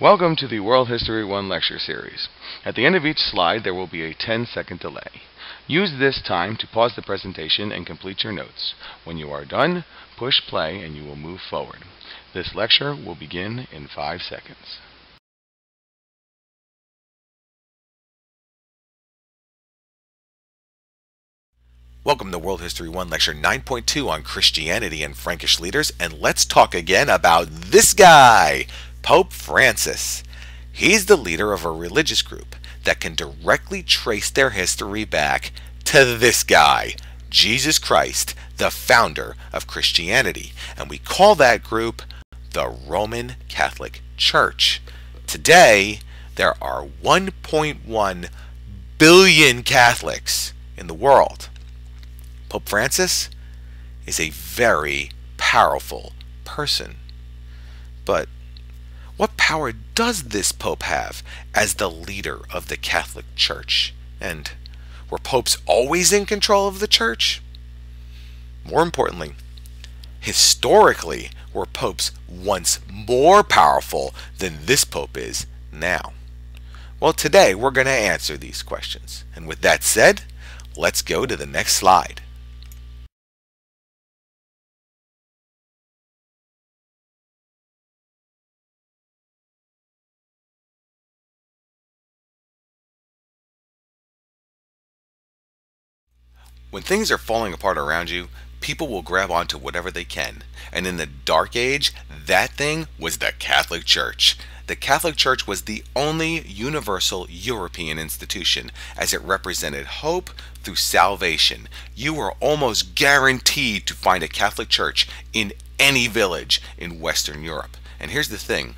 Welcome to the World History 1 lecture series. At the end of each slide there will be a 10-second delay. Use this time to pause the presentation and complete your notes. When you are done, push play and you will move forward. This lecture will begin in 5 seconds. Welcome to World History 1 Lecture 9.2 on Christianity and Frankish leaders, and let's talk again about this guy, Pope Francis. He's the leader of a religious group that can directly trace their history back to this guy, Jesus Christ, the founder of Christianity, and we call that group the Roman Catholic Church. Today, there are 1.1 billion Catholics in the world. Pope Francis is a very powerful person. But what power does this Pope have as the leader of the Catholic Church? And were popes always in control of the Church? More importantly, historically, were popes once more powerful than this Pope is now? Well, today we're going to answer these questions. And with that said, let's go to the next slide. When things are falling apart around you, people will grab onto whatever they can. And in the Dark Age, that thing was the Catholic Church. The Catholic Church was the only universal European institution, as it represented hope through salvation. You were almost guaranteed to find a Catholic Church in any village in Western Europe. And here's the thing,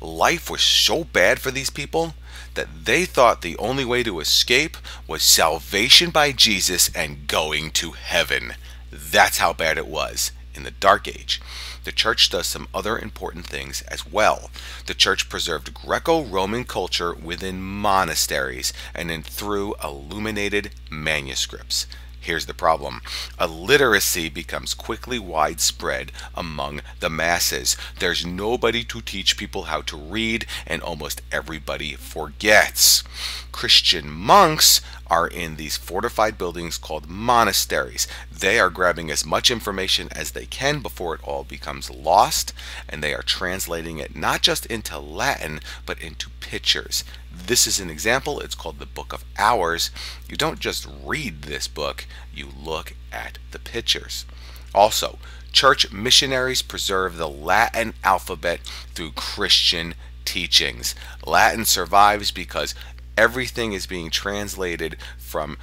life was so bad for these people that they thought the only way to escape was salvation by Jesus and going to heaven. That's how bad it was in the Dark Age. The Church does some other important things as well. The Church preserved Greco-Roman culture within monasteries and then through illuminated manuscripts. Here's the problem. Illiteracy becomes quickly widespread among the masses. There's nobody to teach people how to read, and almost everybody forgets. Christian monks are in these fortified buildings called monasteries. They are grabbing as much information as they can before it all becomes lost, and they are translating it not just into Latin, but into pictures. This is an example. It's called the Book of Hours. You don't just read this book, you look at the pictures. Also, church missionaries preserve the Latin alphabet through Christian teachings. Latin survives because everything is being translated from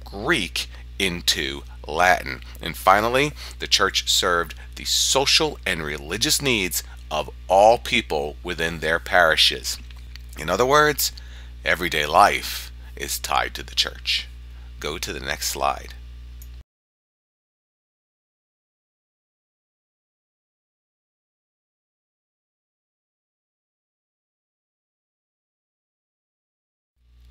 Greek into Latin. And finally, the church served the social and religious needs of all people within their parishes. In other words, everyday life is tied to the church. Go to the next slide.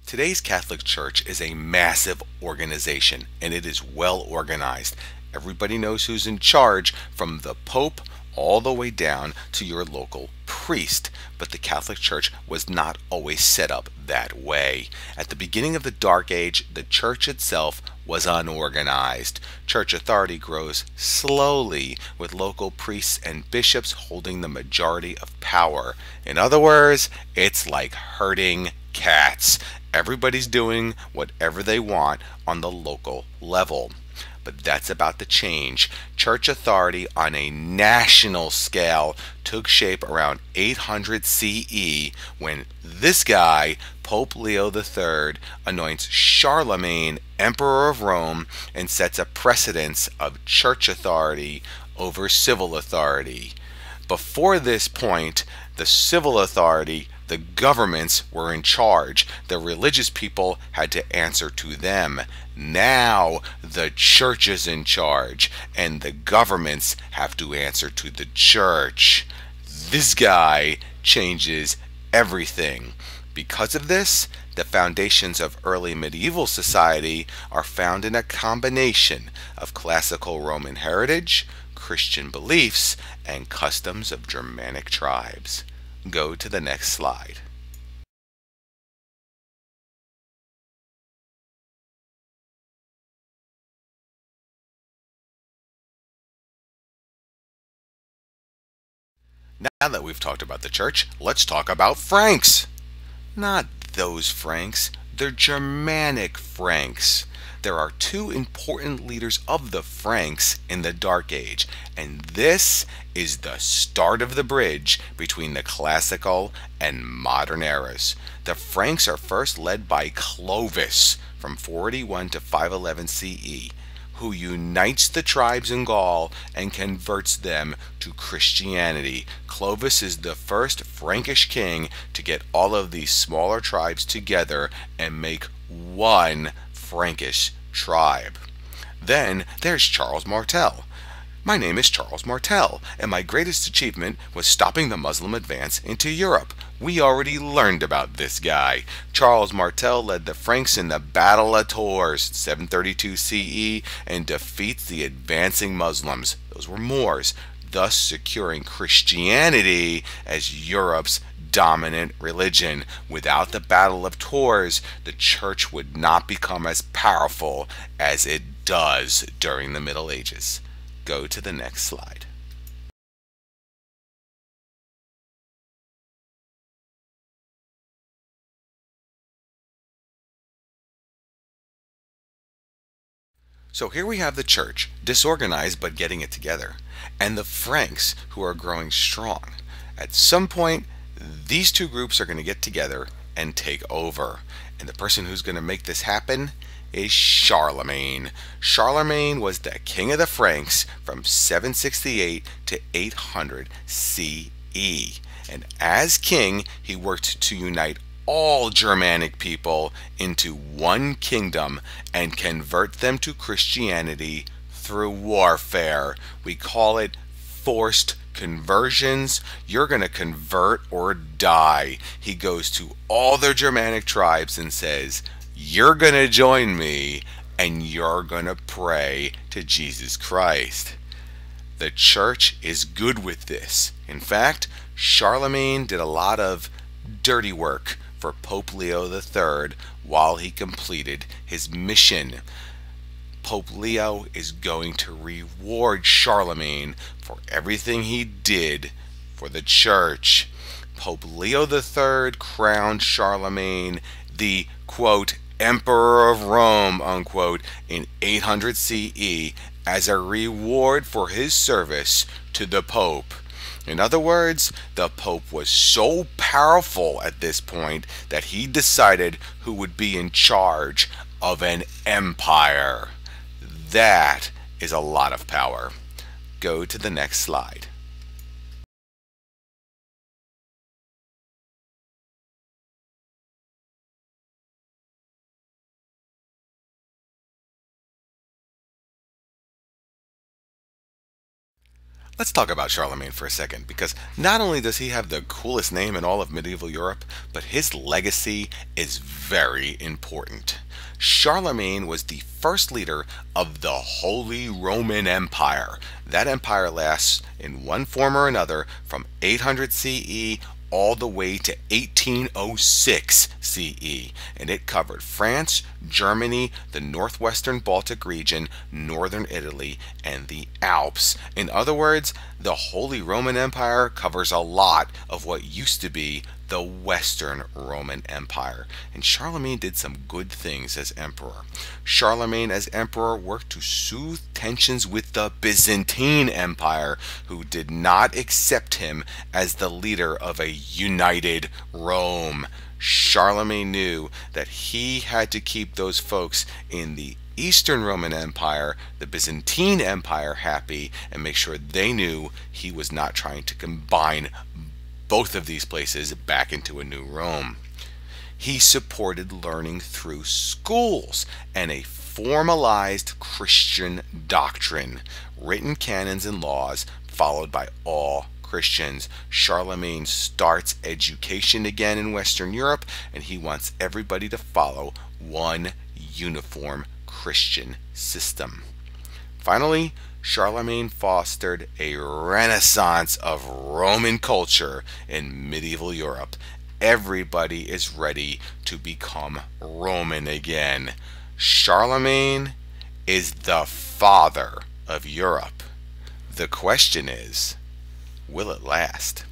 Today's Catholic Church is a massive organization, and it is well organized. Everybody knows who's in charge, from the Pope all the way down to your local priest. But the Catholic Church was not always set up that way. At the beginning of the Dark Age, the Church itself was unorganized. Church authority grows slowly, with local priests and bishops holding the majority of power. In other words, it's like herding cats. Everybody's doing whatever they want on the local level. But that's about to change. Church authority on a national scale took shape around 800 CE when this guy, Pope Leo III, anoints Charlemagne Emperor of Rome and sets a precedence of church authority over civil authority. Before this point, the civil authority, the governments, were in charge. The religious people had to answer to them. Now the church is in charge, and the governments have to answer to the church. This guy changes everything. Because of this, the foundations of early medieval society are found in a combination of classical Roman heritage, Christian beliefs, and customs of Germanic tribes. Go to the next slide. Now that we've talked about the church, let's talk about Franks. Not those Franks, the Germanic Franks. There are two important leaders of the Franks in the Dark Age, and this is the start of the bridge between the classical and modern eras. The Franks are first led by Clovis from 481 to 511 CE, who unites the tribes in Gaul and converts them to Christianity. Clovis is the first Frankish king to get all of these smaller tribes together and make one Frankish tribe. Then there's Charles Martel. My name is Charles Martel, and my greatest achievement was stopping the Muslim advance into Europe. We already learned about this guy. Charles Martel led the Franks in the Battle of Tours, 732 CE, and defeats the advancing Muslims. Those were Moors, thus securing Christianity as Europe's dominant religion. Without the Battle of Tours, the church would not become as powerful as it does during the Middle Ages. Go to the next slide. So here we have the church, disorganized but getting it together, and the Franks, who are growing strong. At some point, these two groups are going to get together and take over. And the person who's going to make this happen is Charlemagne. Charlemagne was the king of the Franks from 768 to 800 CE. And as king, he worked to unite all Germanic people into one kingdom and convert them to Christianity through warfare. We call it forced conversions. You're going to convert or die. He goes to all the Germanic tribes and says, you're going to join me and you're going to pray to Jesus Christ. The church is good with this. In fact, Charlemagne did a lot of dirty work for Pope Leo III while he completed his mission. Pope Leo is going to reward Charlemagne for everything he did for the church. Pope Leo III crowned Charlemagne the, quote, Emperor of Rome, unquote, in 800 CE as a reward for his service to the Pope. In other words, the Pope was so powerful at this point that he decided who would be in charge of an empire. That is a lot of power. Go to the next slide. Let's talk about Charlemagne for a second, because not only does he have the coolest name in all of medieval Europe, but his legacy is very important. Charlemagne was the first leader of the Holy Roman Empire. That empire lasts in one form or another from 800 CE all the way to 1806 CE, and it covered France, Germany, the northwestern Baltic region, northern Italy, and the Alps. In other words, the Holy Roman Empire covers a lot of what used to be the Western Roman Empire, and Charlemagne did some good things as emperor. Charlemagne as emperor worked to soothe tensions with the Byzantine Empire, who did not accept him as the leader of a united Rome. Charlemagne knew that he had to keep those folks in the Eastern Roman Empire, the Byzantine Empire, happy, and make sure they knew he was not trying to combine both of these places back into a new Rome. He supported learning through schools and a formalized Christian doctrine, written canons and laws followed by all Christians. Charlemagne starts education again in Western Europe, and he wants everybody to follow one uniform Christian system. Finally, Charlemagne fostered a renaissance of Roman culture in medieval Europe. Everybody is ready to become Roman again. Charlemagne is the father of Europe. The question is, will it last?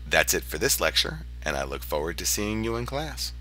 That's it for this lecture, and I look forward to seeing you in class.